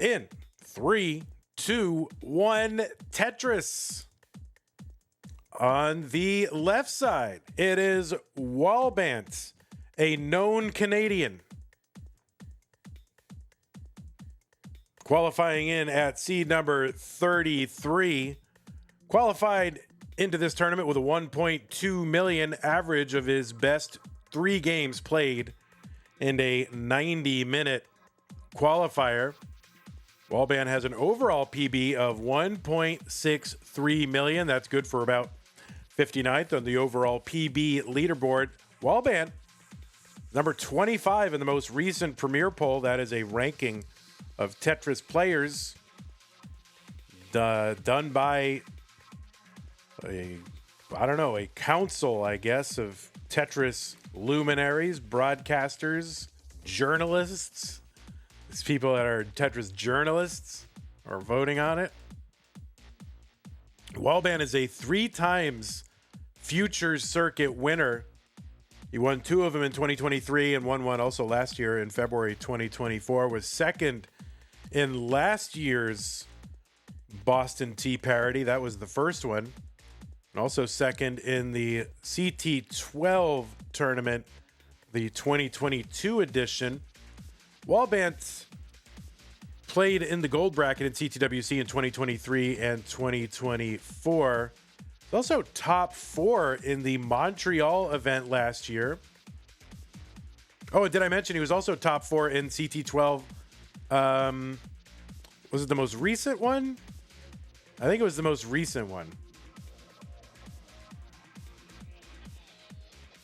In 3, 2, 1, Tetris. On the left side, it is Wallbant, a known Canadian. Qualifying in at seed number 33. Qualified into this tournament with a 1.2 million average of his best 3 games played in a 90-minute qualifier. Wallband has an overall PB of 1.63 million. That's good for about 59th on the overall PB leaderboard. Wallband, number 25 in the most recent Premier poll. That is a ranking of Tetris players done by a council, I guess, of Tetris luminaries, broadcasters, journalists. These people that are Tetris journalists are voting on it. Wallband is a 3 times Futures Circuit winner. He won 2 of them in 2023 and won one also last year in February 2024. Was second in last year's Boston Tea Parody. That was the first one. And also second in the CT12 tournament, the 2022 edition. Wallbant played in the gold bracket in CTWC in 2023 and 2024. He's also top 4 in the Montreal event last year. Oh, did I mention he was also top 4 in CT12? Was it the most recent one? I think it was the most recent one.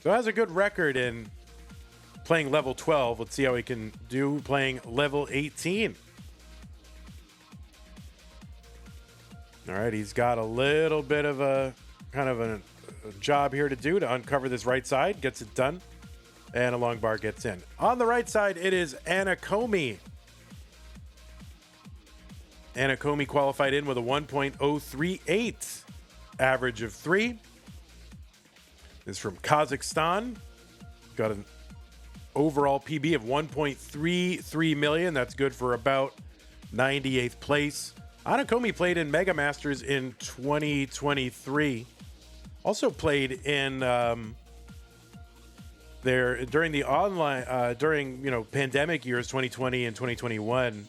So has a good record in playing level 12. Let's see how he can do playing level 18. All right, he's got a little bit of a kind of a job here to do to uncover this right side. Gets it done. And a long bar gets in. On the right side, it is Anakcomy. Anakcomy qualified in with a 1.038 average of 3. Is from Kazakhstan. Got an overall PB of 1.33 million. That's good for about 98th place. Anakcomy played in Mega Masters in 2023. Also played in there during the online during pandemic years 2020 and 2021.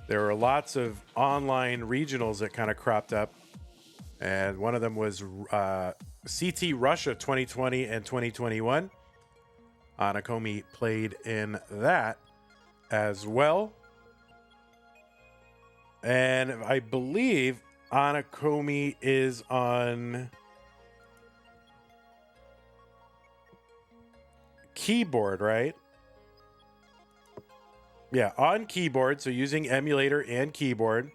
There were lots of online regionals that kind of cropped up, and one of them was CT Russia 2020 and 2021. Anakcomy played in that as well. And I believe Anakcomy is on keyboard, right? Yeah, on keyboard. So using emulator and keyboard.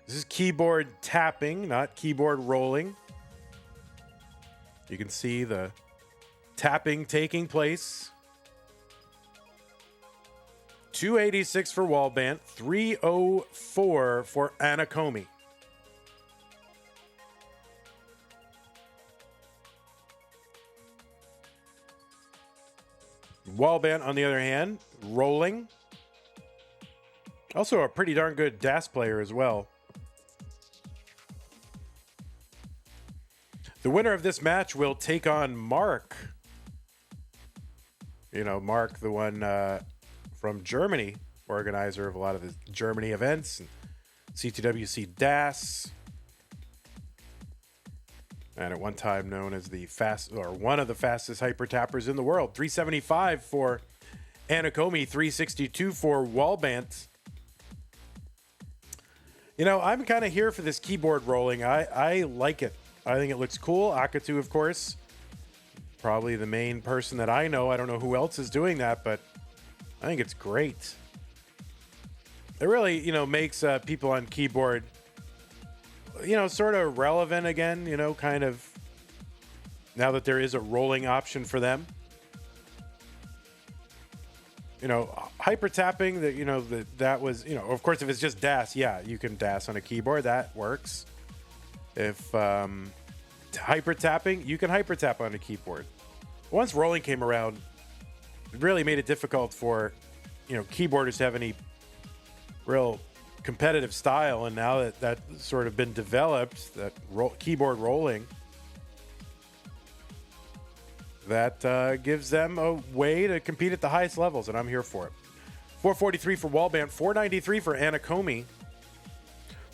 This is keyboard tapping, not keyboard rolling. You can see the tapping taking place. 286 for Wallbant, 304 for Anakcomy. Wallbant, on the other hand, rolling. Also a pretty darn good DAS player as well. The winner of this match will take on Marq. Marq, the one from Germany, organizer of a lot of the Germany events, and CTWC DAS, and at one time known as one of the fastest hyper tappers in the world. 375 for Anakcomy, 362 for Wallbant. I'm kind of here for this keyboard rolling. I like it. I think it looks cool. Akatu, of course, probably the main person that I know. I don't know who else is doing that, but I think it's great. It really, makes people on keyboard, sort of relevant again, kind of now that there is a rolling option for them. Hyper tapping that was, of course, if it's just DAS, yeah, you can DAS on a keyboard. That works. If hyper tapping, you can hyper tap on a keyboard. Once rolling came around, it really made it difficult for, keyboarders to have any real competitive style, and now that that's sort of been developed, that keyboard rolling, that gives them a way to compete at the highest levels, and I'm here for it. 443 for Wallband, 493 for Anakcomy.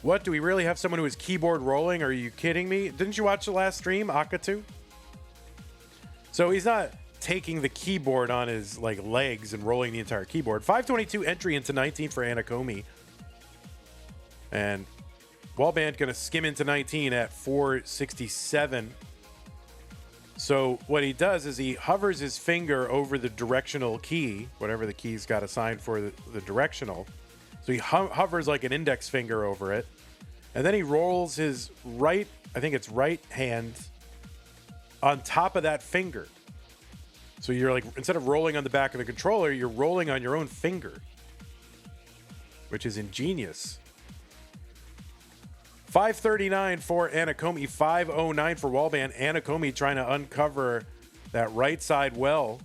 What, do we really have someone who is keyboard rolling? Are you kidding me? Didn't you watch the last stream, Akatu? So he's not taking the keyboard on his legs and rolling the entire keyboard. 522 entry into 19 for Anakcomy. And Wallband going to skim into 19 at 467. So what he does is he hovers his finger over the directional key, whatever the key's got assigned for the directional. So he hovers like an index finger over it. And then he rolls his right, I think it's right hand, on top of that finger. So you're instead of rolling on the back of the controller, you're rolling on your own finger, which is ingenious. 539 for Anakcomy, 509 for Wallband. Anakcomy trying to uncover that right side well.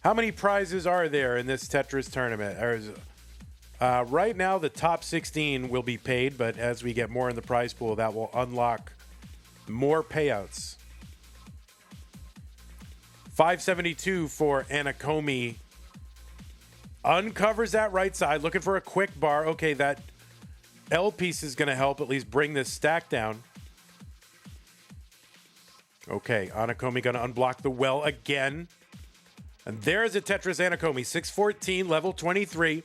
How many prizes are there in this Tetris tournament? Right now, the top 16 will be paid, but as we get more in the prize pool, that will unlock more payouts. 572 for Anakcomy. Uncovers that right side, looking for a quick bar. Okay, that L piece is going to help at least bring this stack down. Okay, Anakcomy going to unblock the well again. And there's a Tetris Anakcomy, 614, level 23.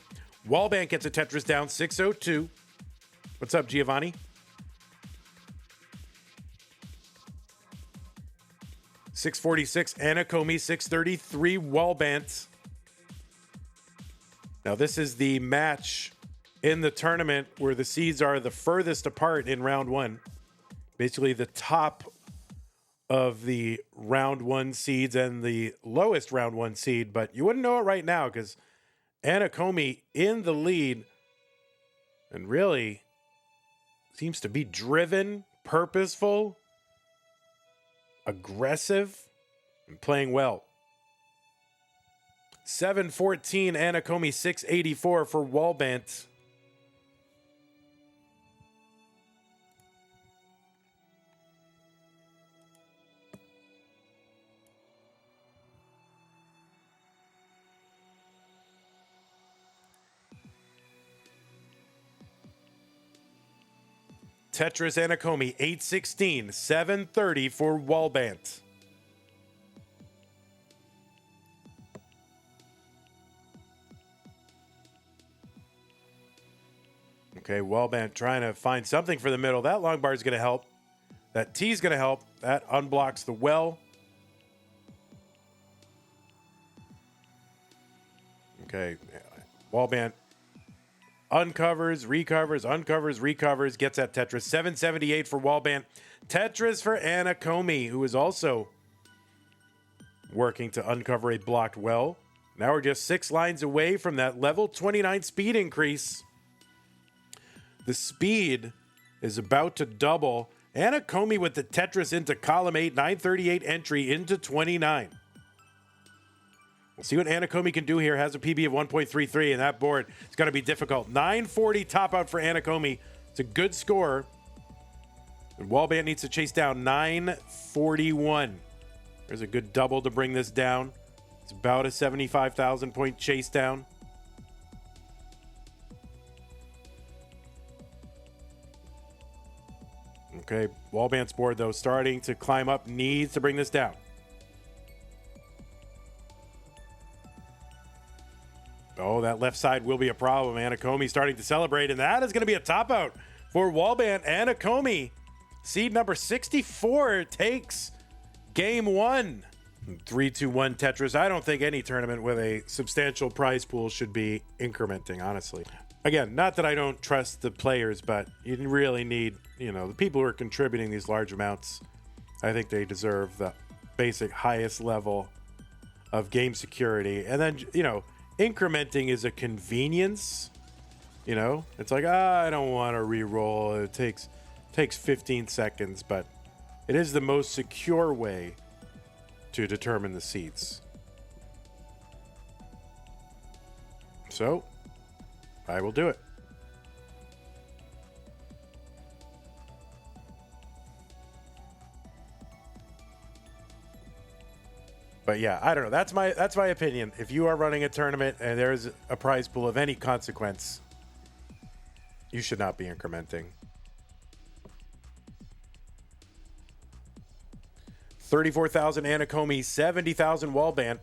Wallband gets a Tetris down, 602. What's up, Giovanni? $646, Anakcomy, 633, Wallbant. Now, this is the match in the tournament where the seeds are the furthest apart in round one. Basically, the top of the round one seeds and the lowest round one seed, but you wouldn't know it right now because Anakcomy in the lead and really seems to be driven, purposeful, aggressive, and playing well. 714 Anakcomy, 684 for Wallbant. Tetris Anakcomy, 816, 730 for Wallbant. Okay, Wallbant trying to find something for the middle. That long bar is going to help. That T is going to help. That unblocks the well. Okay, Wallbant uncovers, recovers, uncovers, recovers, gets that Tetris. 778 for Wallbant. Tetris for Anakcomy, who is also working to uncover a blocked well. Now we're just 6 lines away from that level 29 speed increase. The speed is about to double. Anakcomy with the Tetris into column 8, 938 entry into 29. We'll see what Anakcomy can do here. Has a PB of 1.33, and that board is going to be difficult. 940 top out for Anakcomy. It's a good score. And Wallbant needs to chase down 941. There's a good double to bring this down. It's about a 75,000 point chase down. Okay, Wallbant's board, though, starting to climb up. Needs to bring this down. Oh, that left side will be a problem. Anakcomy starting to celebrate, and that is going to be a top out for Wallbant. Anakcomy, seed number 64, takes game 1. 3-2-1 Tetris. I don't think any tournament with a substantial prize pool should be incrementing, honestly. Again, not that I don't trust the players, but you really need, the people who are contributing these large amounts. I think they deserve the basic highest level of game security. And then, incrementing is a convenience. It's like, I don't want to re-roll. It takes 15 seconds, but it is the most secure way to determine the seeds. So I will do it. But yeah, I don't know. That's my opinion. If you are running a tournament and there's a prize pool of any consequence, you should not be incrementing. 34,000 Anakcomy, 70,000 Wallbant.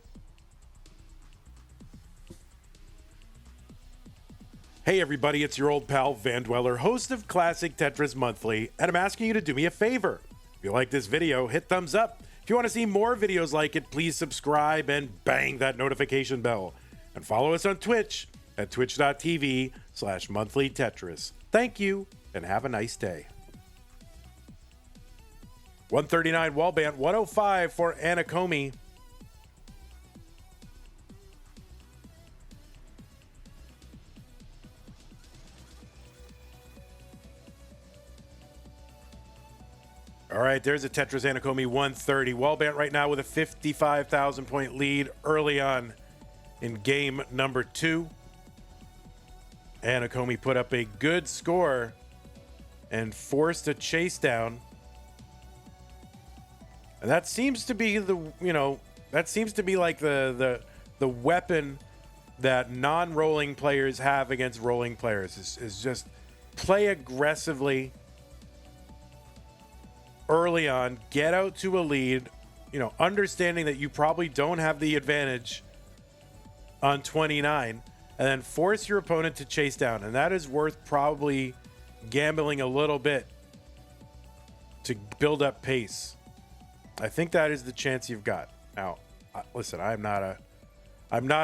Hey everybody, it's your old pal Vandweller, host of Classic Tetris Monthly, and I'm asking you to do me a favor. If you like this video, hit thumbs up. If you want to see more videos like it, please subscribe and bang that notification bell. And follow us on Twitch at twitch.tv/monthlytetris. Thank you, and have a nice day. 139 Wallbant, 105 for Anakcomy. All right, there's a Tetris Anakcomy 130. Wallbant right now with a 55,000 point lead early on in game number 2. Anakcomy put up a good score and forced a chase down. And that seems to be the like the weapon that non-rolling players have against rolling players is just play aggressively early on, get out to a lead, understanding that you probably don't have the advantage on 29, and then force your opponent to chase down. And that is worth probably gambling a little bit to build up pace. I think that is the chance you've got. Now, listen, I'm not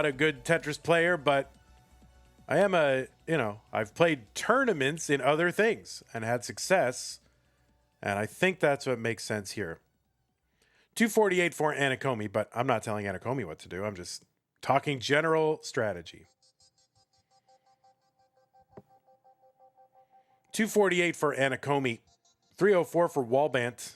a good Tetris player, but I am I've played tournaments in other things and had success. And I think that's what makes sense here. 248 for Anakcomy, but I'm not telling Anakcomy what to do. I'm just talking general strategy. 248 for Anakcomy. 304 for Wallbant.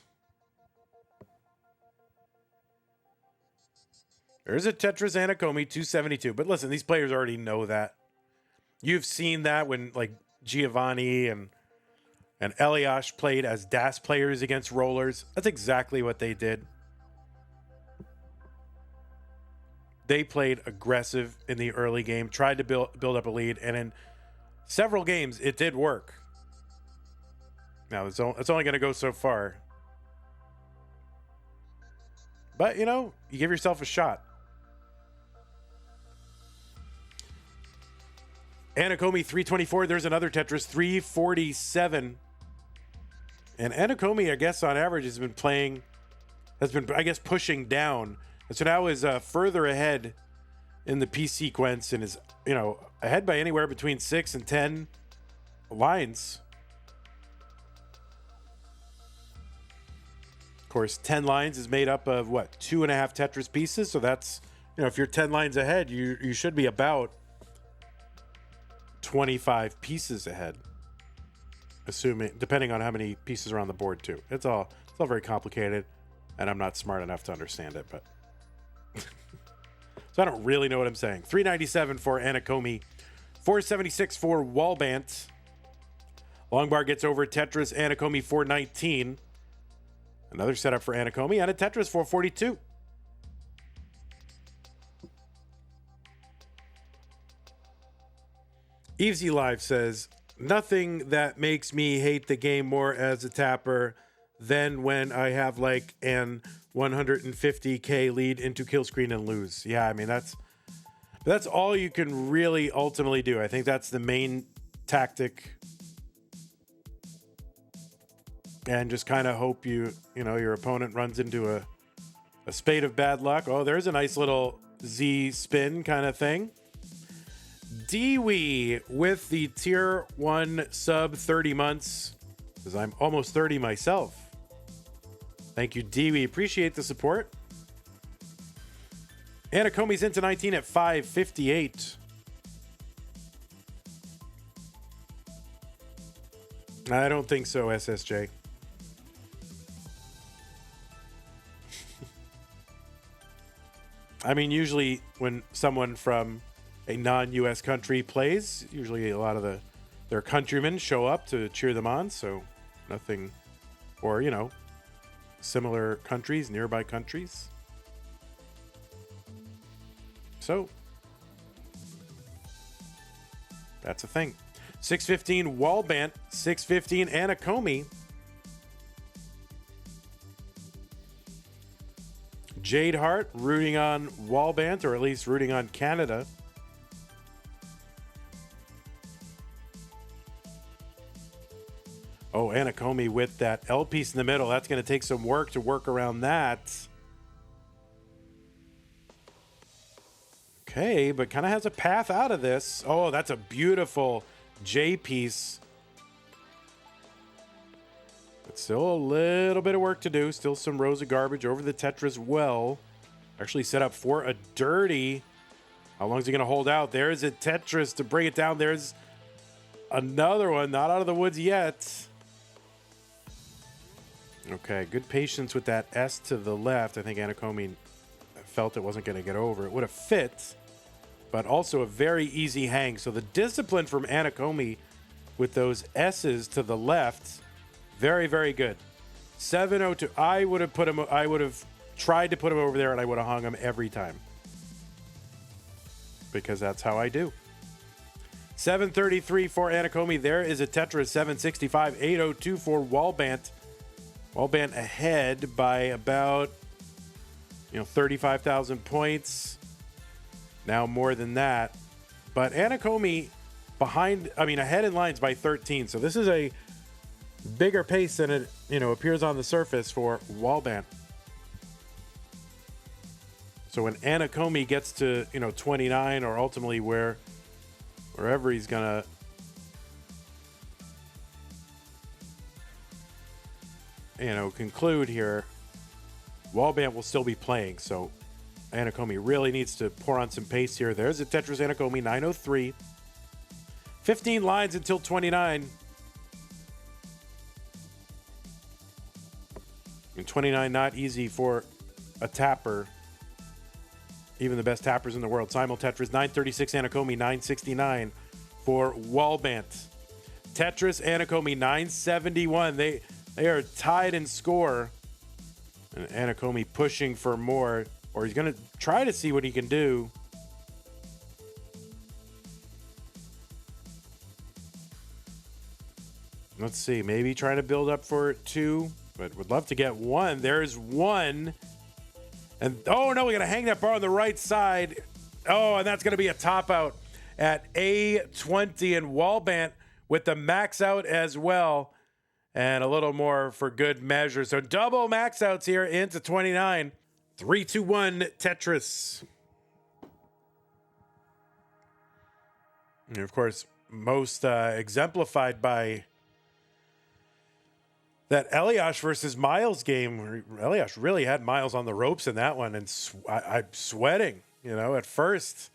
There's a Tetris Anakcomy 272. But listen, these players already know that. You've seen that when like Giovanni and Eliash played as DAS players against rollers. That's exactly what they did. They played aggressive in the early game, tried to build up a lead, and in several games, it did work. Now, it's only going to go so far. But, you give yourself a shot. Anakcomy 324. There's another Tetris 347. And Anakcomy, I guess, on average, has been, I guess, pushing down. And so now is further ahead in the piece sequence and is, ahead by anywhere between 6 and 10 lines. Of course, 10 lines is made up of, 2.5 Tetris pieces? So that's, if you're 10 lines ahead, you should be about 25 pieces ahead. Depending on how many pieces are on the board too. It's all very complicated, and I'm not smart enough to understand it, but so I don't really know what I'm saying. 397 for Anakcomy, 476 for Wallbant. Longbar gets over Tetris Anakcomy 419. Another setup for Anakcomy and a Tetris 442. Evesy Live says, nothing that makes me hate the game more as a tapper than when I have like an 150k lead into kill screen and lose. Yeah, I mean, that's all you can really ultimately do. I think that's the main tactic. And just kind of hope your opponent runs into a spade of bad luck. Oh, there's a nice little Z spin kind of thing. Dewey with the tier 1 sub 30 months, because I'm almost 30 myself. Thank you, Dewey. Appreciate the support. Anaccomy's into 19 at 558. I don't think so, SSJ. I mean, usually when someone from a non-U.S. country plays. Usually a lot of their countrymen show up to cheer them on, so nothing, or, you know, similar countries, nearby countries. So that's a thing. 615 Wallbant, 615 Anakcomy. Jade Hart rooting on Wallbant, or at least rooting on Canada. Oh, Anakcomy with that L piece in the middle. That's going to take some work to work around that. Okay, but kind of has a path out of this. Oh, that's a beautiful J piece. But still a little bit of work to do. Still some rows of garbage over the Tetris well. Actually set up for a dirty. How long is he going to hold out? There's a Tetris to bring it down. There's another one. Not out of the woods yet. Okay, good patience with that S to the left. I think Anaccomy felt it wasn't going to get over. It would have fit, but also a very easy hang. So the discipline from Anaccomy with those S's to the left, very, very good. 702. I would have tried to put him over there, and I would have hung him every time. Because that's how I do. 733 for Anaccomy. There is a Tetris. 765. 802 for Wallbant. Wallbant ahead by about, 35,000 points. Now more than that. But Anaccomy ahead in lines by 13. So this is a bigger pace than it, appears on the surface for Wallbant. So when Anaccomy gets to, 29, or ultimately wherever he's going to, conclude here, Wallbant will still be playing. So Anaccomy really needs to pour on some pace here. There's a Tetris Anaccomy, 903. 15 lines until 29. And 29, not easy for a tapper. Even the best tappers in the world. Simul Tetris, 936 Anaccomy, 969 for Wallbant. Tetris Anaccomy, 971. They are tied in score. And Anaccomy pushing for more. Or he's going to try to see what he can do. Let's see. Maybe trying to build up for 2. But would love to get 1. There's 1. And, oh, no, we're going to hang that bar on the right side. Oh, and that's going to be a top out at A20. And Wallbant with the max out as well. And a little more for good measure. So double max outs here into 29. 3-2-1 Tetris. And of course, most exemplified by that Eliash versus Miles game, where Eliash really had Miles on the ropes in that one. And I'm sweating, at first.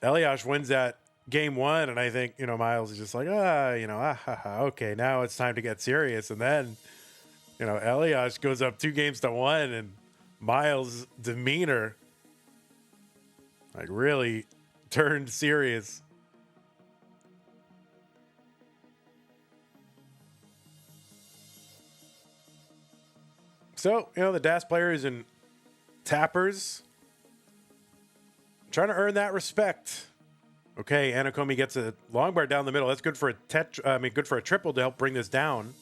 Eliash wins that game 1, and I think, Miles is just like, okay, now it's time to get serious. And then, Eliash goes up 2-1, and Miles' demeanor really turned serious. So, the DAS players and tappers trying to earn that respect. Okay, Anaccomy gets a long bar down the middle. That's good for good for a triple to help bring this down.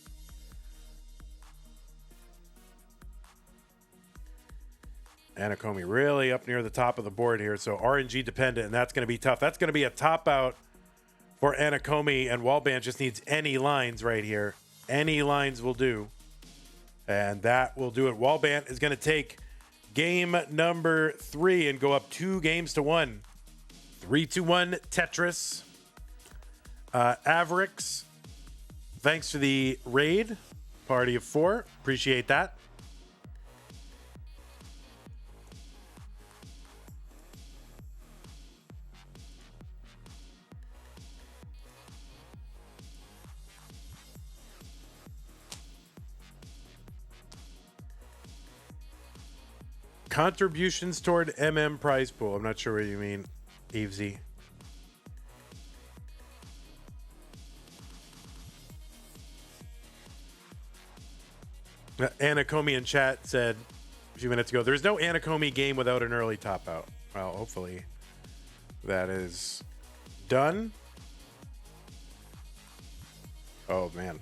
Anaccomy really up near the top of the board here, so RNG dependent, and that's going to be tough. That's going to be a top out for Anaccomy, and Wallbant just needs any lines right here. Any lines will do, and that will do it. Wallbant is going to take game number 3 and go up 2-1. 3-2-1 Tetris. Averix, thanks for the raid. Party of 4. Appreciate that. Contributions toward MM prize pool. I'm not sure what you mean. Evesy. Anakcomy in chat said a few minutes ago, there's no Anakcomy game without an early top out. Well, hopefully that is done. Oh, man.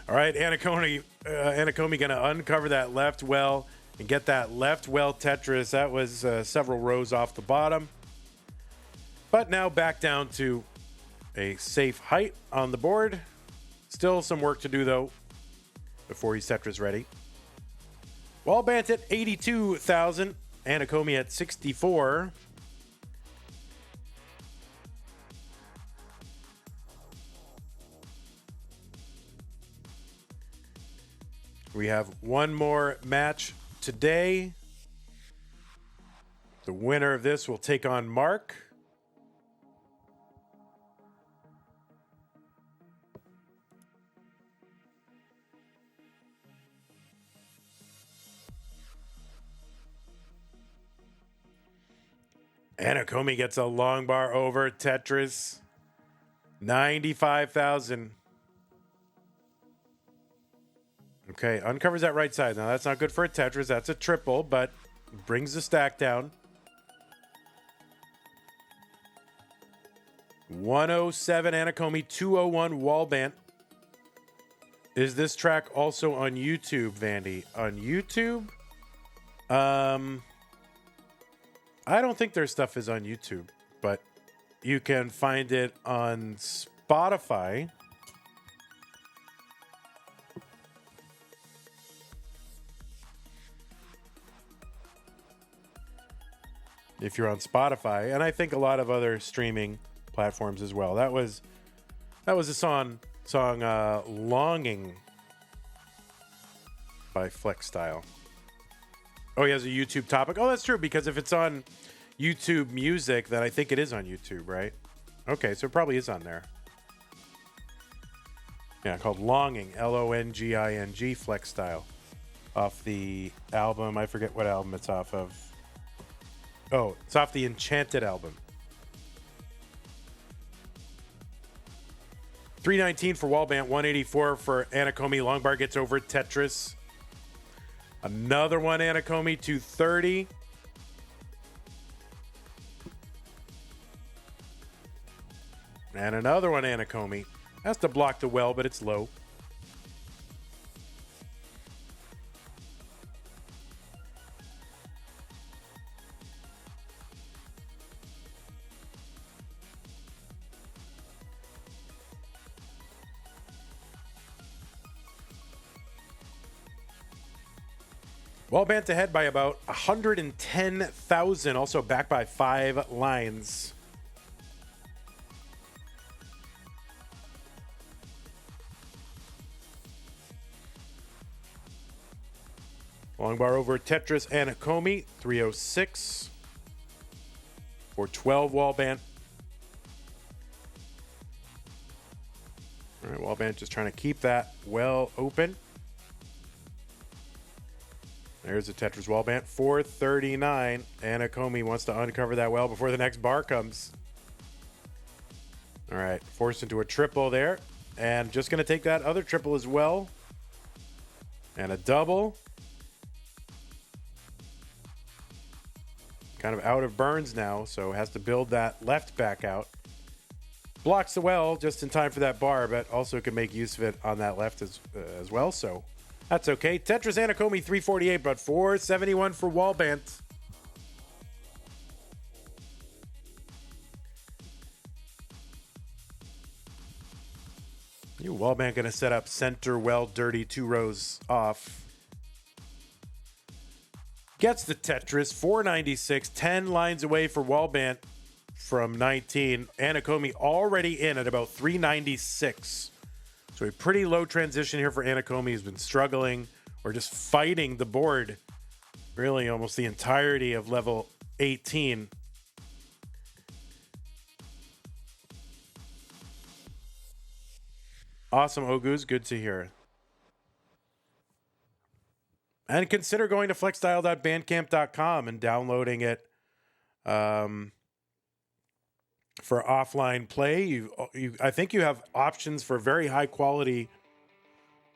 All right, Anakcomy going to uncover that left well and get that left well Tetris. That was several rows off the bottom. But now back down to a safe height on the board. Still some work to do, though, before he's Tetris ready. Wallbant at 82,000. Anakcomy at 64. We have one more match today. The winner of this will take on Marq. Anakcomy gets a long bar over Tetris. 95,000. Okay, uncovers that right side. Now, that's not good for a Tetris. That's a triple, but brings the stack down. 107 Anakcomy, 201 Wallbant. Is this track also on YouTube, Vandy? On YouTube? I don't think their stuff is on YouTube, but you can find it on Spotify. If you're on Spotify, and I think a lot of other streaming platforms as well. That was a song Longing by Flex Style. Oh, he has a YouTube topic. Oh, that's true, because if it's on YouTube Music, then I think it is on YouTube, right? Okay, so it probably is on there. Yeah, called Longing, Longing, Flex Style. Off the album, I forget what album it's off of. Oh, it's off the Enchanted album. 319 for Wallbant, 184 for Anakcomy. Longbar gets over Tetris. Another one, Anakcomy, 230. And another one, Anakcomy. Has to block the well, but it's low. Wallbant ahead by about 110,000, also back by 5 lines. Long bar over Tetris Anakcomy, 306 for 12 Wallbant. All right, Wallbant just trying to keep that well open. There's a Tetris Wallbant, 439. Anakcomy wants to uncover that well before the next bar comes. All right, forced into a triple there. And just going to take that other triple as well. And a double. Kind of out of burns now, so has to build that left back out. Blocks the well just in time for that bar, but also can make use of it on that left as well, so that's okay. Tetris Anakcomy 348, but 471 for Wallbant. Wallbant going to set up center well dirty 2 rows off. Gets the Tetris, 496, 10 lines away for Wallbant from 19. Anakcomy already in at about 396. So a pretty low transition here for Anakcomy. He's been struggling or just fighting the board really almost the entirety of level 18. Awesome, Ogus. Good to hear. And consider going to flexstyle.bandcamp.com and downloading it for offline play. I think you have options for very high quality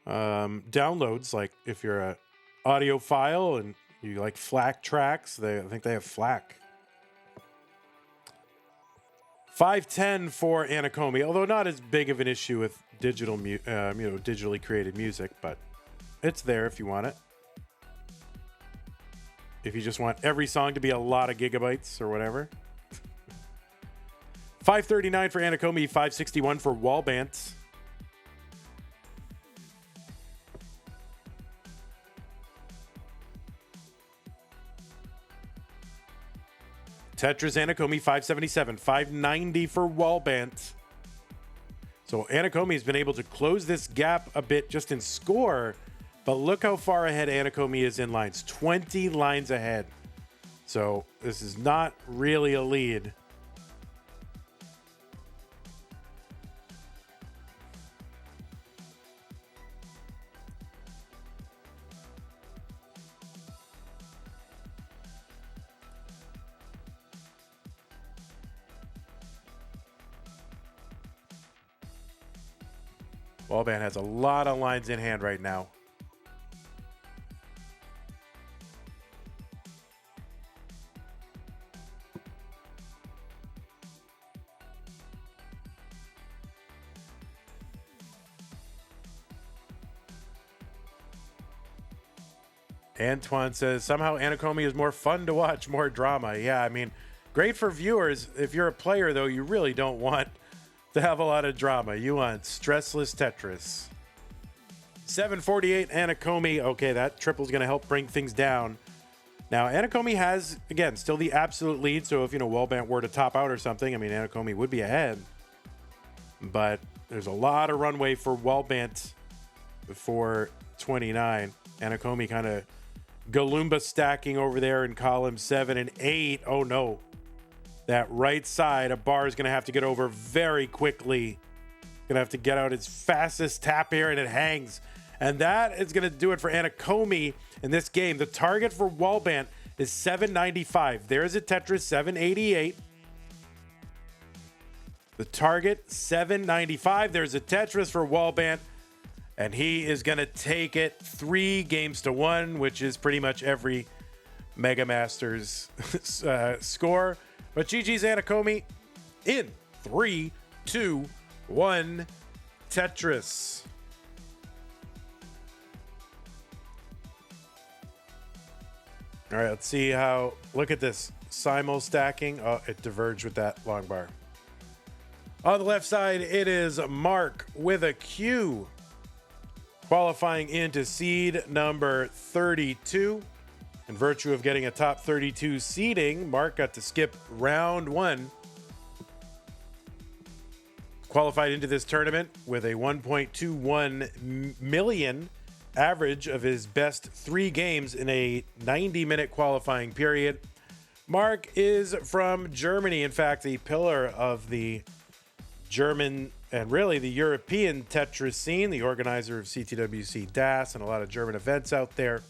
downloads. Like if you're a audiophile and you like FLAC tracks, I think they have FLAC. 510 for Anakcomy, although not as big of an issue with digitally created music, but it's there if you want it. If you just want every song to be a lot of gigabytes or whatever. 539 for Anakcomy, 561 for Wallbant. Tetris Anakcomy, 577, 590 for Wallbant. So Anakcomy has been able to close this gap a bit just in score, but look how far ahead Anakcomy is in lines. 20 lines ahead. So this is not really a lead. Wallband has a lot of lines in hand right now. Antoine says, somehow Anakcomy is more fun to watch, more drama. Yeah, I mean, great for viewers. If you're a player, though, you really don't want to have a lot of drama. You want stressless Tetris. 748 Anakcomy. Okay, that triple's going to help bring things down. Now, Anakcomy has, again, still the absolute lead. So if, Wallbant were to top out or something, I mean, Anakcomy would be ahead. But there's a lot of runway for Wallbant before 29. Anakcomy kind of Galumba stacking over there in column 7 and 8. Oh, no. That right side, a bar is going to have to get over very quickly. Going to have to get out its fastest tap here, and it hangs. And that is going to do it for Anakcomy in this game. The target for Wallbant is 795. There's a Tetris 788. The target, 795. There's a Tetris for Wallbant. And he is going to take it 3-1, which is pretty much every Mega Masters score. But GG's Anakcomy in 3, 2, 1, Tetris. All right, let's see how, look at this. Simul stacking. Oh, it diverged with that long bar. On the left side, it is Marq with a Q. Qualifying into seed number 32. In virtue of getting a top 32 seeding, Marq got to skip round 1. Qualified into this tournament with a 1.21 million average of his best 3 games in a 90-minute qualifying period. Marq is from Germany. In fact, the pillar of the German and really the European Tetris scene, the organizer of CTWC DAS and a lot of German events out there.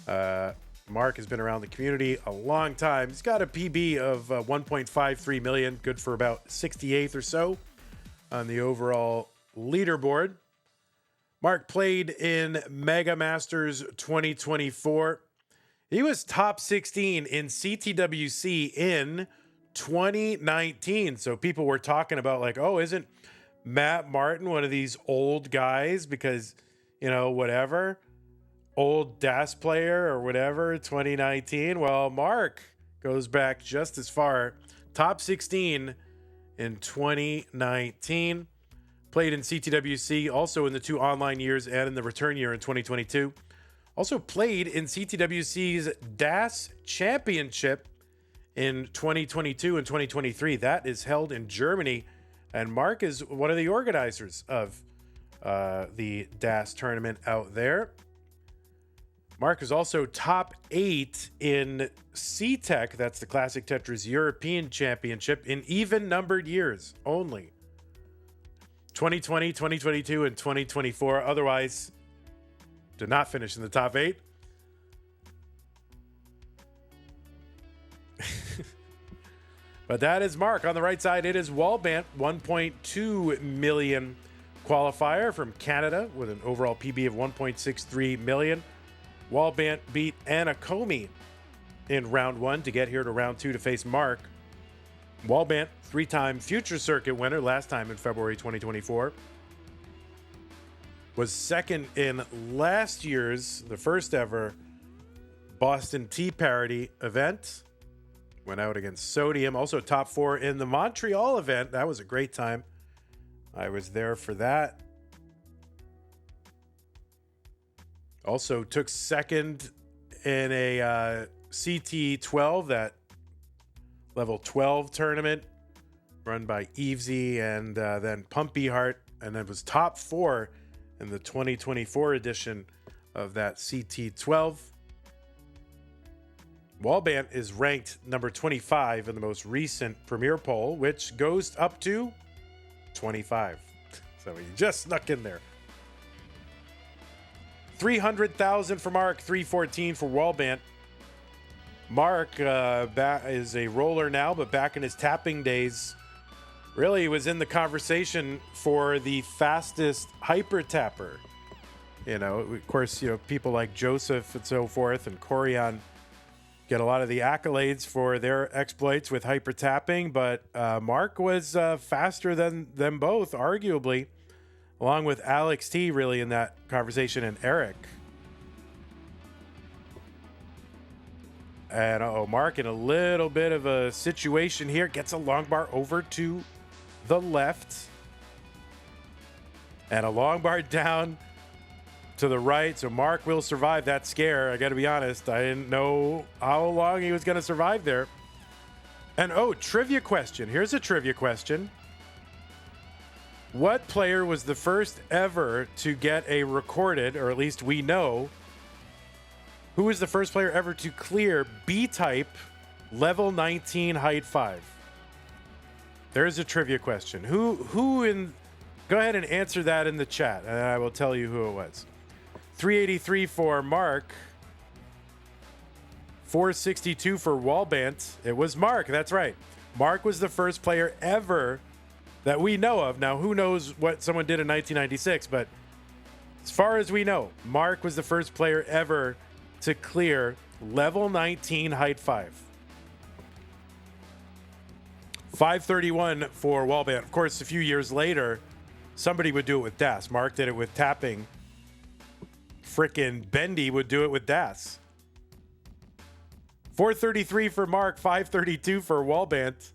Marq has been around the community a long time. He's got a PB of 1.53 million, good for about 68th or so on the overall leaderboard. Marq played in Mega Masters 2024. He was top 16 in CTWC in 2019. So people were talking about like, oh, isn't Matt Martin one of these old guys because, whatever, old DAS player or whatever, 2019. Well, Marq goes back just as far. Top 16 in 2019. Played in CTWC, also in the 2 online years and in the return year in 2022. Also played in CTWC's DAS Championship in 2022 and 2023. That is held in Germany. And Marq is one of the organizers of the DAS tournament out there. Marq is also top 8 in CTEC. That's the Classic Tetris European Championship in even numbered years only. 2020, 2022, and 2024. Otherwise, did not finish in the top 8. But that is Marq. On the right side, it is Wallbant, 1.2 million qualifier from Canada with an overall PB of 1.63 million. Wallbant beat Anakcomy in round 1 to get here to round 2 to face Marq. Wallbant, 3-time Future Circuit winner, last time in February 2024. Was second in last year's, the first ever Boston Tea Parody event. Went out against Sodium. Also top 4 in the Montreal event. That was a great time. I was there for that. Also took second in a CT12, that level 12 tournament run by Evesy and then Pumpy Heart, and then was top 4 in the 2024 edition of that CT12. Wallbant is ranked number 25 in the most recent Premier poll, which goes up to 25. So he just snuck in there. 300,000 for Marq, 314 for Wallbant. Marq is a roller now, but back in his tapping days, really was in the conversation for the fastest hyper tapper. You know, of course, you know, people like Joseph and so forth and Corian get a lot of the accolades for their exploits with hyper tapping, but Marq was faster than them both, arguably, along with Alex T really in that conversation and Eric. And Marq in a little bit of a situation here, gets a long bar over to the left and a long bar down to the right, so Marq will survive that scare. I gotta be honest, I didn't know how long he was gonna survive there. And trivia question. Here's a trivia question. What player was the first ever to get a recorded, or at least we know, who was the first player ever to clear B-type level 19 height 5? There's a trivia question. Who in, go ahead and answer that in the chat and I will tell you who it was. 383 for Marq. 462 for Wallbant. It was Marq, that's right. Marq was the first player ever that we know of. Now, who knows what someone did in 1996, but as far as we know, Marq was the first player ever to clear level 19 height 5. 531 for Wallbant. Of course, a few years later, somebody would do it with DAS. Marq did it with tapping. Frickin' Bendy would do it with DAS. 433 for Marq, 532 for Wallbant.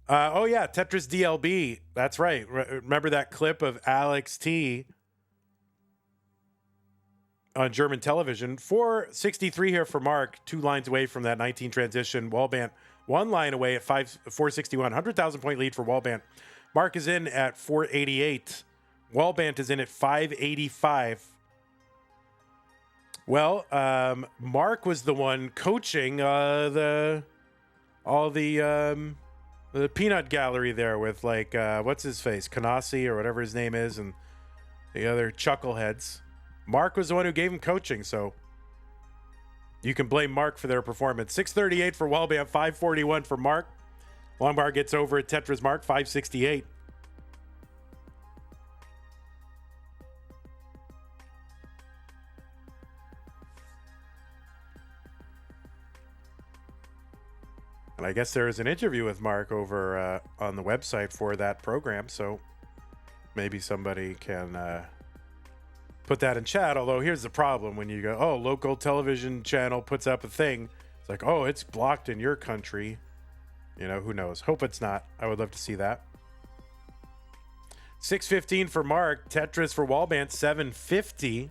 Oh yeah, Tetris DLB. That's right. Remember that clip of Alex T on German television? 463 here for Marq, 2 lines away from that 19 transition. Wallbant 1 line away at 461. 100,000 point lead for Wallbant. Marq is in at 488. Wallbant is in at 585. Well, Marq was the one coaching the peanut gallery there with like what's his face, Kanasi or whatever his name is, and the other chuckleheads. Marq was the one who gave him coaching, so you can blame Marq for their performance. 638 for Wallbant, 541 for Marq. Longbar gets over at Tetris Marq, 568. And I guess there is an interview with Marq over on the website for that program, so maybe somebody can put that in chat. Although here's the problem: when you go, oh, local television channel puts up a thing, it's like, oh, it's blocked in your country. You know, who knows? Hope it's not. I would love to see that. 615 for Marq. Tetris for Wallbant, 750.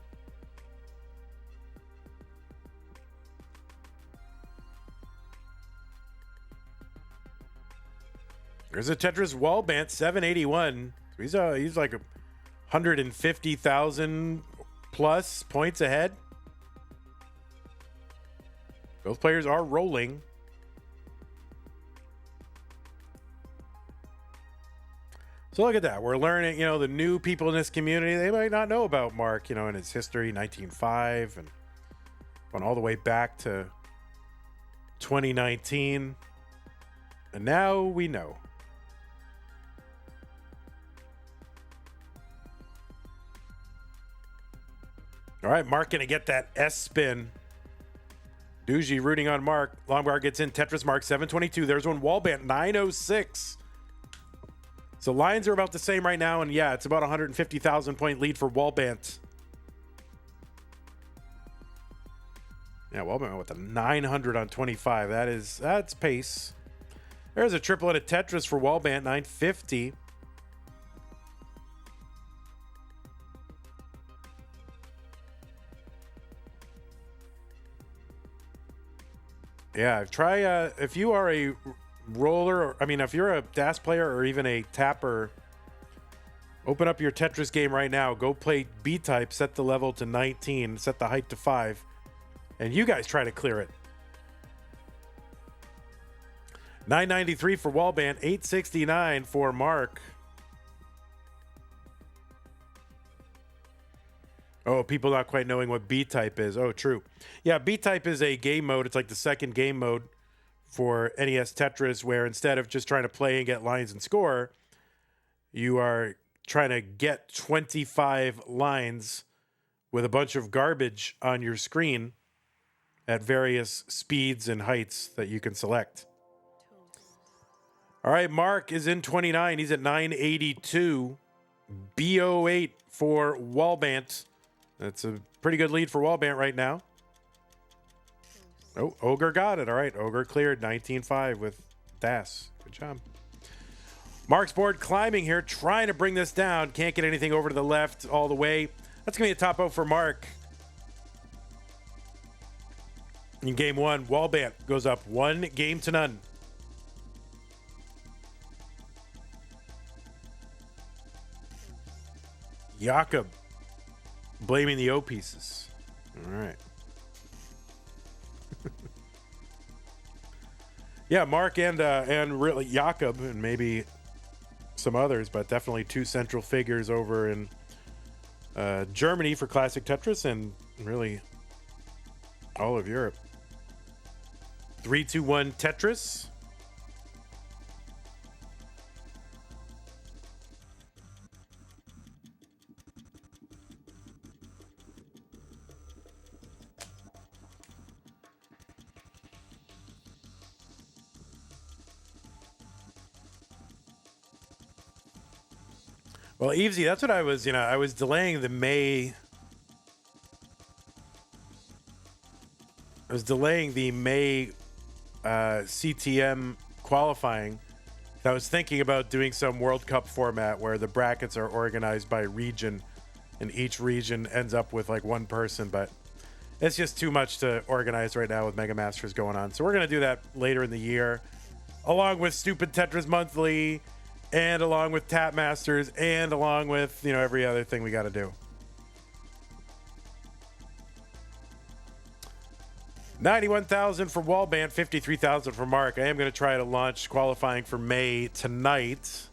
There's a Tetris Wallbant, 781. He's like 150,000 plus points ahead. Both players are rolling. So look at that. We're learning, the new people in this community, they might not know about Marq, in its history, 1905, and went all the way back to 2019. And now we know. All right, Marq going to get that S spin. Doogie rooting on Marq. Longbar gets in. Tetris Marq 722. There's one. Wallbant 906. So lines are about the same right now. And yeah, it's about 150,000 point lead for Wallbant. Yeah, Wallbant with a 900 on 25. That's pace. There's a triplet of Tetris for Wallbant 950. Yeah, try if you are a roller, if you're a DAS player or even a tapper, open up your Tetris game right now. Go play B-type, set the level to 19, set the height to 5, and you guys try to clear it. 993 for Wallband, 869 for Marq. Oh, people not quite knowing what B-type is. Oh, true. Yeah, B-type is a game mode. It's like the second game mode for NES Tetris, where instead of just trying to play and get lines and score, you are trying to get 25 lines with a bunch of garbage on your screen at various speeds and heights that you can select. All right, Marq is in 29. He's at 982. B08 for Wallbant. That's a pretty good lead for Wallbant right now. Oh, Ogre got it. All right, Ogre cleared 19.5 with DAS. Good job. Marq's board climbing here, trying to bring this down. Can't get anything over to the left all the way. That's going to be a top out for Marq. In game one, Wallbant goes up 1-0. Jakob blaming the O pieces. All right. Yeah, Marq and really Jakob and maybe some others, but definitely two central figures over in Germany for classic Tetris and really all of Europe. 3-2-1 Tetris. Well, Evesy, that's what I was, I was delaying the May. I was delaying the May CTM qualifying. I was thinking about doing some World Cup format where the brackets are organized by region and each region ends up with like one person, but it's just too much to organize right now with Mega Masters going on. So we're going to do that later in the year, along with stupid Tetris Monthly, and along with Tap Masters, and along with, every other thing we got to do. 91,000 for Wallbant, 53,000 for Marq. I am going to try to launch qualifying for May tonight.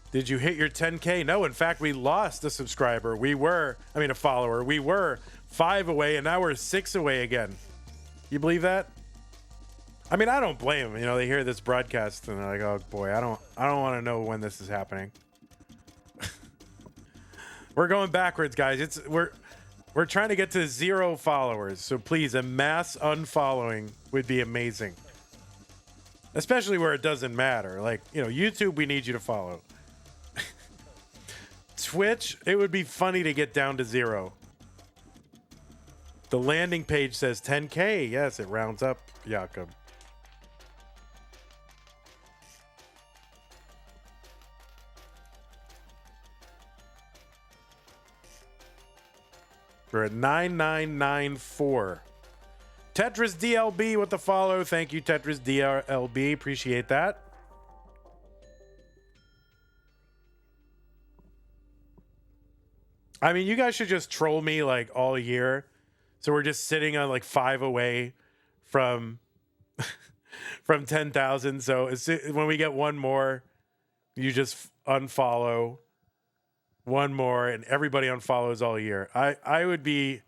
Did you hit your 10K? No, in fact, we lost a subscriber. A follower. We were 5 away, and now we're 6 away again. You believe that? I don't blame them. They hear this broadcast, and they're like, oh, boy, I don't want to know when this is happening. We're going backwards, guys. We're trying to get to 0 followers, so please, a mass unfollowing would be amazing. Especially where it doesn't matter. Like, YouTube, we need you to follow. Twitch, it would be funny to get down to 0. The landing page says 10K. Yes, it rounds up, Jakob. We're at 9994. Tetris DLB with the follow. Thank you, Tetris DLB. Appreciate that. I mean, you guys should just troll me like all year. So we're just sitting on like 5 away from from 10,000. So when we get one more, you just unfollow one more, and everybody unfollows all year. I would be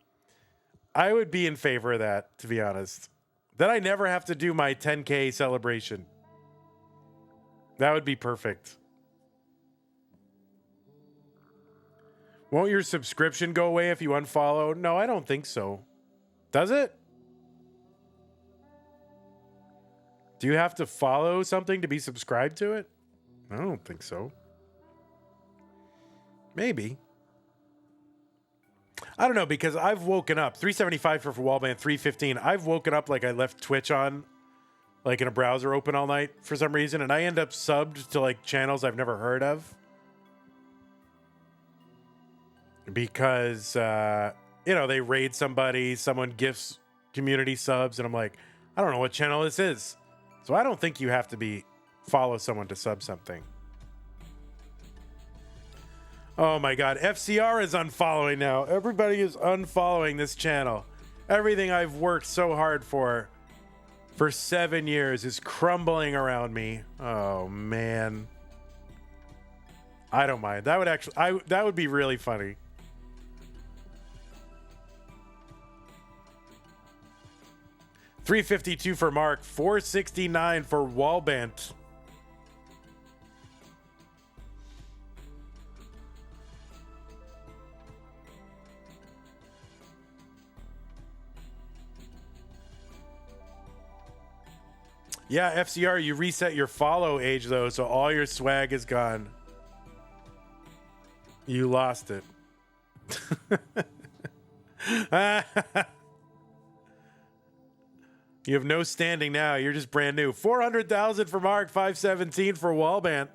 in favor of that, to be honest. Then I never have to do my 10K celebration. That would be perfect. Won't your subscription go away if you unfollow? No, I don't think so. Does it? Do you have to follow something to be subscribed to it? I don't think so. Maybe. I don't know, because I've woken up 375 for Wallband, 315. I've woken up like I left Twitch on, like in a browser open all night for some reason, and I end up subbed to like channels I've never heard of. Because, you know, they raid somebody, someone gifts community subs, and I'm like, I don't know what channel this is. So I don't think you have to follow someone to sub something. Oh my God, FCR is unfollowing now. Everybody is unfollowing this channel. Everything I've worked so hard for 7 years is crumbling around me. Oh man. I don't mind. That would actually, that would be really funny. $352 for Marq, $469 for Wallbant. Yeah, FCR, you reset your follow age though, so all your swag is gone. You lost it. You have no standing now. You're just brand new. 400,000 for Marq, 517 for Wallbant.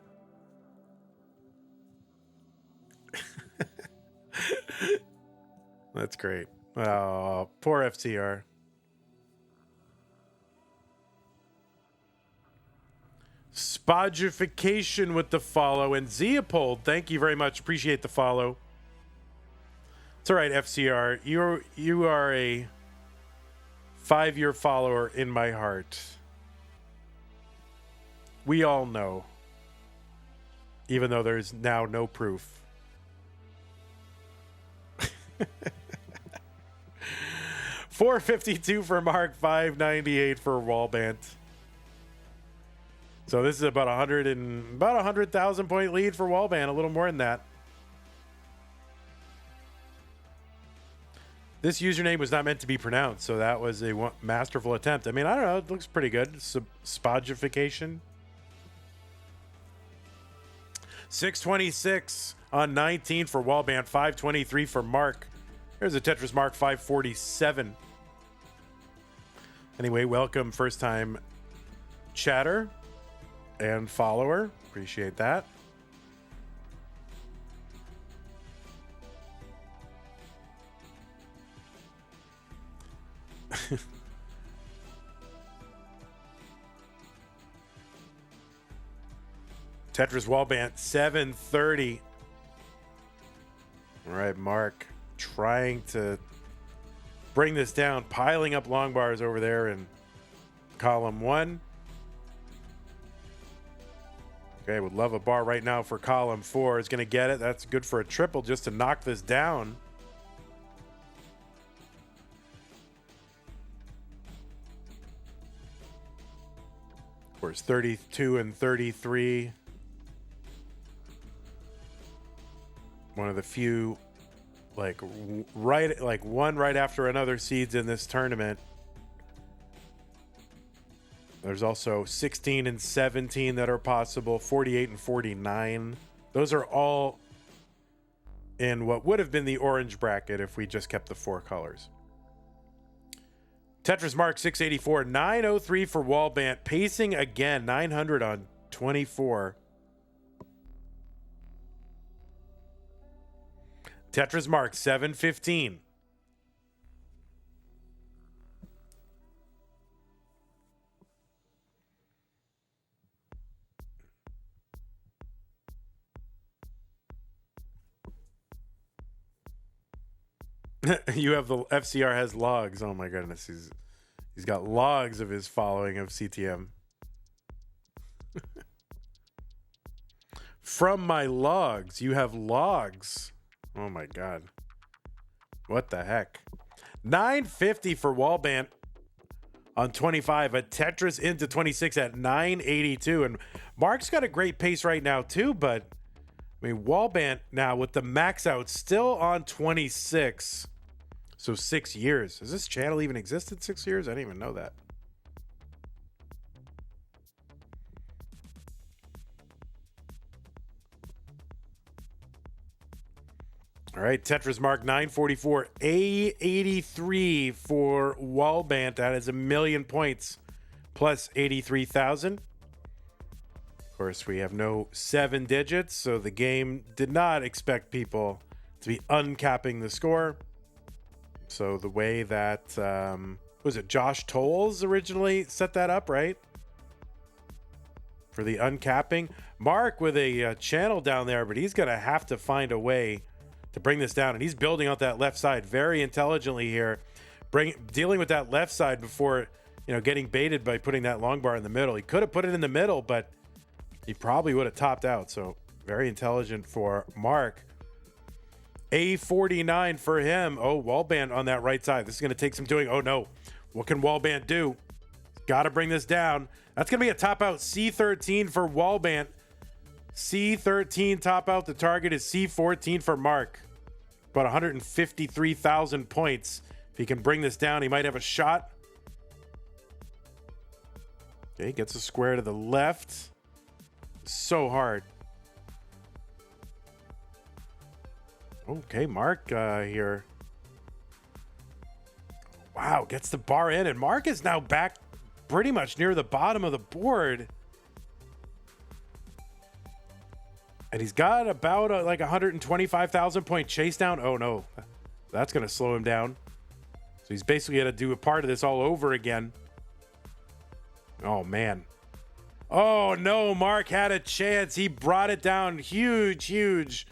That's great. Oh, poor FCR. Spodgification with the follow, and Zeopold, thank you very much. Appreciate the follow. It's all right, FCR. You are a 5-year follower in my heart. We all know, even though there's now no proof. $452 for Marq, $598 for Wallbant. So this is about 100,000 point lead for Wallband, a little more than that. This username was not meant to be pronounced, so that was a masterful attempt. I mean, I don't know, it looks pretty good. Spodgification. 626 on 19 for Wallband, 523 for Marq. There's a Tetris Marq, 547. Anyway, welcome first time chatter and follower. Appreciate that. Tetris Wallbant 730. All right, Marq trying to bring this down, piling up long bars over there in column 1. Okay, would love a bar right now for column 4. Is going to get it. That's good for a triple just to knock this down. Of course, 32 and 33. One of the few, one right after another seeds in this tournament. There's also 16 and 17 that are possible, 48 and 49. Those are all in what would have been the orange bracket if we just kept the 4 colors. Tetris Marq 684, 903 for Wallbant, pacing again, 900 on 24. Tetris Marq 715. You have the FCR has logs. Oh my goodness, he's got logs of his following of CTM. From my logs, you have logs. Oh my god, what the heck? 950 for Wallbant on 25. A Tetris into 26 at 982, and Marq's got a great pace right now too. But I mean, Wallbant now with the max out still on 26. So 6 years. Has this channel even existed 6 years? I didn't even know that. All right, Tetris Marq 944, A83 for Wallbant. That is 1,000,000 points plus 83,000. Of course, we have no 7 digits, so the game did not expect people to be uncapping the score. So the way that, was it Josh Tolles originally set that up, right? For the uncapping. Marq with a channel down there, but he's going to have to find a way to bring this down. And he's building out that left side very intelligently here. Dealing with that left side before, getting baited by putting that long bar in the middle. He could have put it in the middle, but he probably would have topped out. So very intelligent for Marq. A49 for him. Oh, Wallband on that right side. This is going to take some doing. Oh, no. What can Wallband do? Got to bring this down. That's going to be a top out C13 for Wallbant. C13 top out. The target is C14 for Marq. About 153,000 points. If he can bring this down, he might have a shot. Okay, gets a square to the left. So hard. Okay, Marq here. Wow, gets the bar in, and Marq is now back pretty much near the bottom of the board. And he's got about like 125,000 point chase down. Oh no, that's going to slow him down. So he's basically going to do a part of this all over again. Oh man. Oh no, Marq had a chance. He brought it down. Huge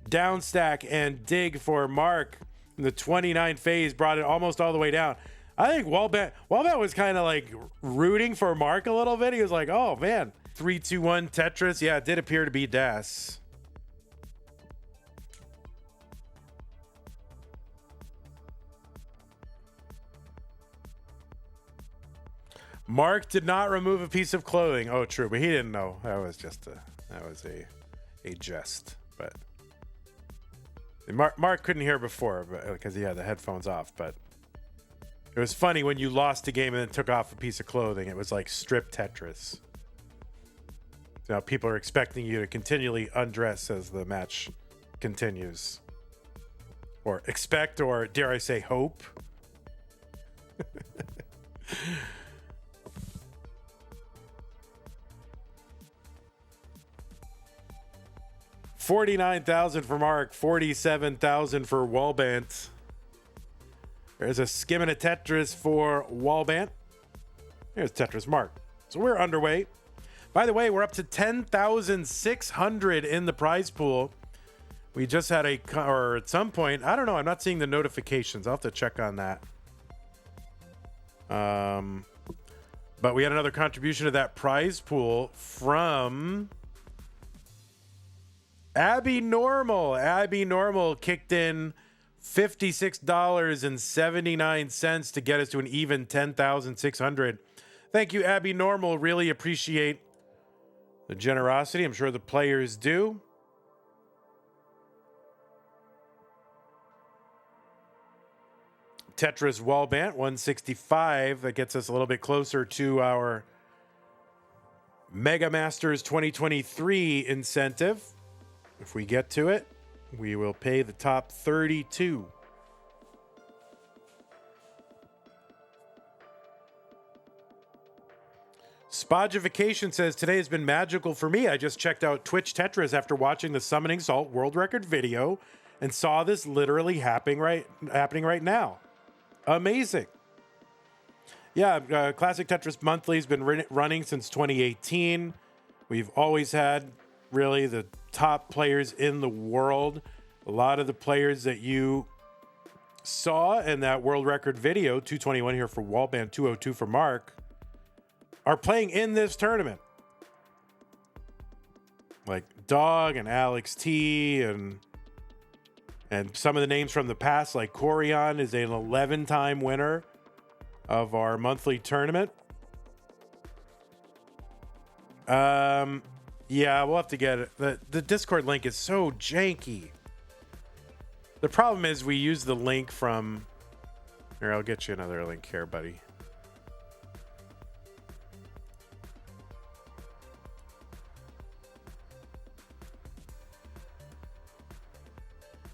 down stack and dig for Marq. In the 29 phase brought it almost all the way down. I think Wallbant was kind of like rooting for Marq a little bit. He was like, oh man. 3-2-1 Tetris. Yeah, it did appear to be Das. Marq did not remove a piece of clothing. Oh, true, but he didn't know. That was a jest. But Marq couldn't hear before because he had the headphones off. But it was funny when you lost a game and then took off a piece of clothing. It was like strip Tetris. Now people are expecting you to continually undress as the match continues. Or expect, or dare I say hope. 49,000 for Marq, 47,000 for Wallbant. There's a skim and a Tetris for Wallbant. Here's Tetris Marq. So we're underway. By the way, we're up to 10,600 in the prize pool. We just had or at some point, I don't know, I'm not seeing the notifications. I'll have to check on that. But we had another contribution to that prize pool from Abby Normal. Abby Normal kicked in $56.79 to get us to an even 10,600. Thank you, Abby Normal. Really appreciate the generosity. I'm sure the players do. Tetris Wallbant 165. That gets us a little bit closer to our Mega Masters 2023 incentive. If we get to it, we will pay the top 32. Spogification says, today has been magical for me. I just checked out Twitch Tetris after watching the Summoning Salt world record video and saw this literally happening right now. Amazing. Yeah, Classic Tetris Monthly has been running since 2018. We've always had really the top players in the world. A lot of the players that you saw in that world record video, 221 here for Wallband, 202 for Marq, are playing in this tournament. Like Dog and Alex T and some of the names from the past, like Corion is an 11-time winner of our monthly tournament. Yeah, we'll have to get it. The Discord link is so janky. The problem is we use the link from... Here, I'll get you another link here, buddy.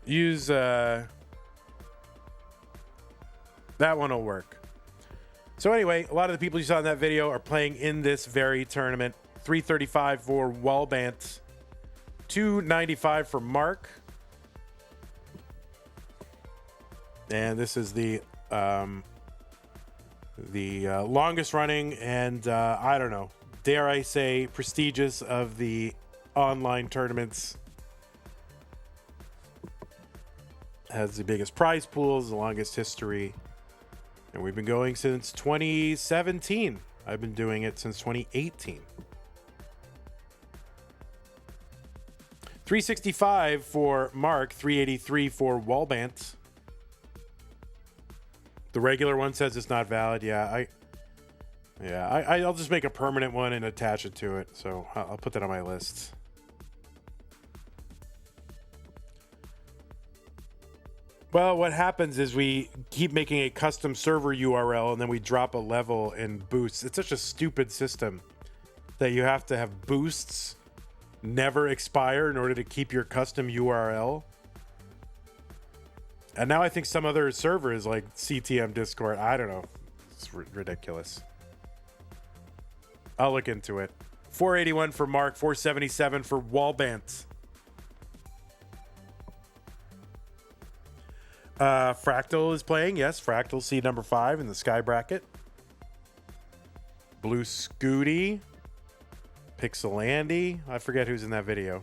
Use... That one will work. So anyway, a lot of the people you saw in that video are playing in this very tournament. 335 for Wallbant, 295 for Marq. And this is the longest running and I don't know, dare I say, prestigious of the online tournaments. Has the biggest prize pools, the longest history, and we've been going since 2017. I've been doing it since 2018. 365 for Marq, 383 for Wallbant. The regular one says it's not valid. I'll just make a permanent one and attach it to it. So I'll put that on my list. Well, what happens is we keep making a custom server URL and then we drop a level and boosts. It's such a stupid system that you have to have boosts never expire in order to keep your custom URL. And now I think some other servers like CTM Discord, I don't know. It's ridiculous. I'll look into it. 481 for Marq, 477 for Wallbant. Fractal is playing. Yes, Fractal seed number 5 in the Sky bracket. Blue Scooty. Pixelandy. I forget who's in that video.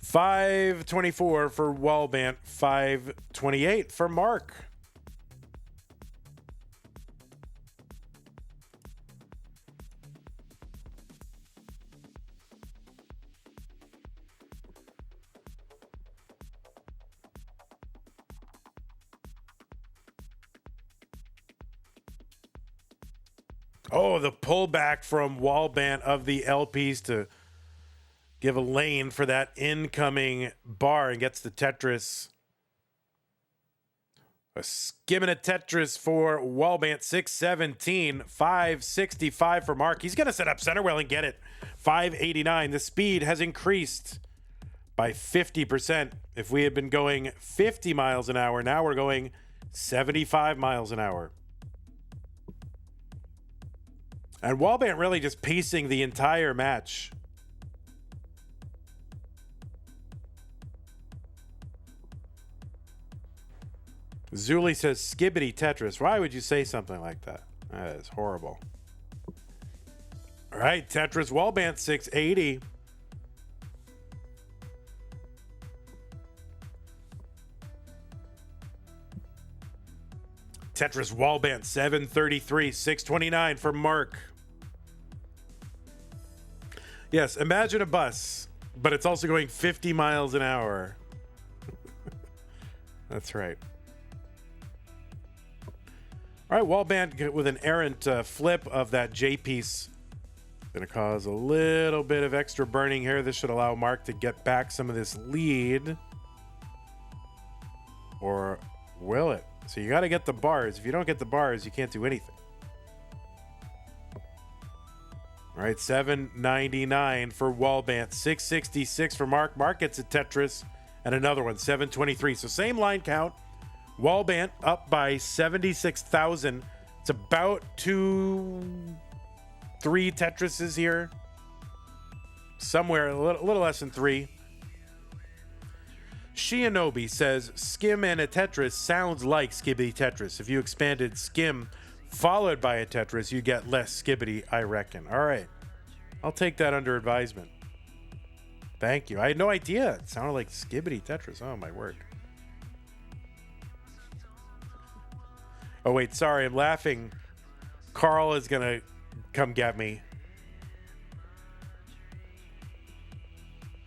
$524 for Wallbant, $528 for Marq. Oh, the pullback from Wallbant of the LPs to give a lane for that incoming bar and gets the Tetris. A skimming a Tetris for Wallbant, 617, 565 for Marq. He's going to set up center well and get it. 589. The speed has increased by 50%. If we had been going 50 miles an hour, now we're going 75 miles an hour. And Wallbant really just pacing the entire match. Zuli says, Skibbity Tetris. Why would you say something like that? That is horrible. All right, Tetris Wallbant, 680. Tetris Wallbant, 733, 629 for Marq. Yes, imagine a bus, but it's also going 50 miles an hour. That's right. All right, Wallbant with an errant flip of that J piece. Going to cause a little bit of extra burning here. This should allow Marq to get back some of this lead. Or will it? So you got to get the bars. If you don't get the bars, you can't do anything. All right, 799 for Wallbant, 666 for Marq. Marq gets a Tetris and another one, 723. So same line count. Wallbant up by 76,000. It's about 2-3 Tetrises here. Somewhere a little less than 3. Shianobi says, Skim and a Tetris sounds like Skibbity Tetris. If you expanded Skim followed by a Tetris, you get less Skibbity, I reckon. All right. I'll take that under advisement. Thank you. I had no idea. It sounded like Skibbity Tetris. Oh, my word. Oh, wait. Sorry. I'm laughing. Carl is going to come get me.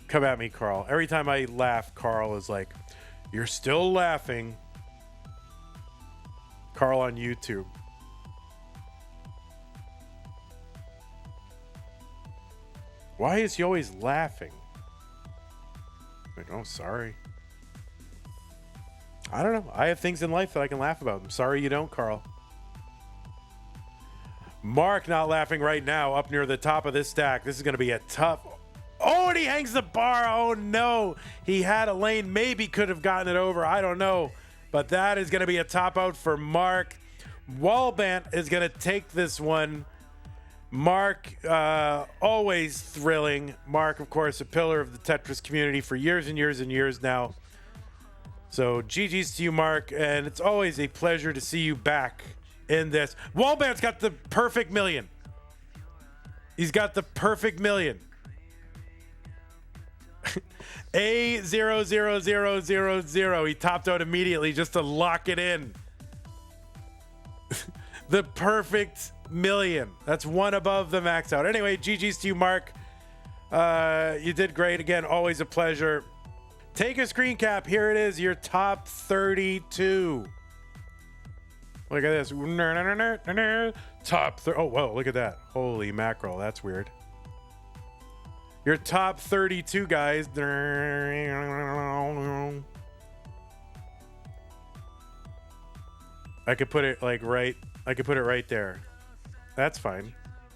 Come at me, Carl. Every time I laugh, Carl is like, "You're still laughing." Carl on YouTube. Why is he always laughing? Like, oh, sorry. I don't know. I have things in life that I can laugh about. I'm sorry you don't, Carl. Marq not laughing right now up near the top of this stack. This is going to be a tough... Oh, and he hangs the bar. Oh, no. He had a lane. Maybe could have gotten it over. I don't know. But that is going to be a top out for Marq. Wallbant is going to take this one. Marq, always thrilling. Marq, of course, a pillar of the Tetris community for years and years and years now. So GG's to you, Marq. And it's always a pleasure to see you back in this. Wallbant's got the perfect million. He's got the perfect million. A00000. He topped out immediately just to lock it in. The perfect million. That's one above the max out. Anyway, GG's to you, Marq. You did great. Again, always a pleasure. Take a screen cap. Here it is, your top 32. Look at this. Top 30. Oh, whoa, look at that. Holy mackerel. That's weird. Your top 32 guys. I could put it like right. I could put it right there. That's fine.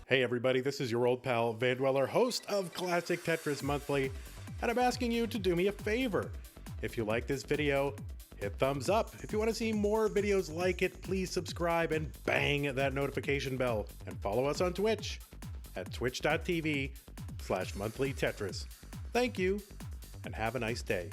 Hey everybody, this is your old pal Vandweller, host of Classic Tetris Monthly, and I'm asking you to do me a favor. If you like this video, hit thumbs up. If you want to see more videos like it, please subscribe and bang that notification bell. And follow us on Twitch at twitch.tv/monthlytetris. Thank you, and have a nice day.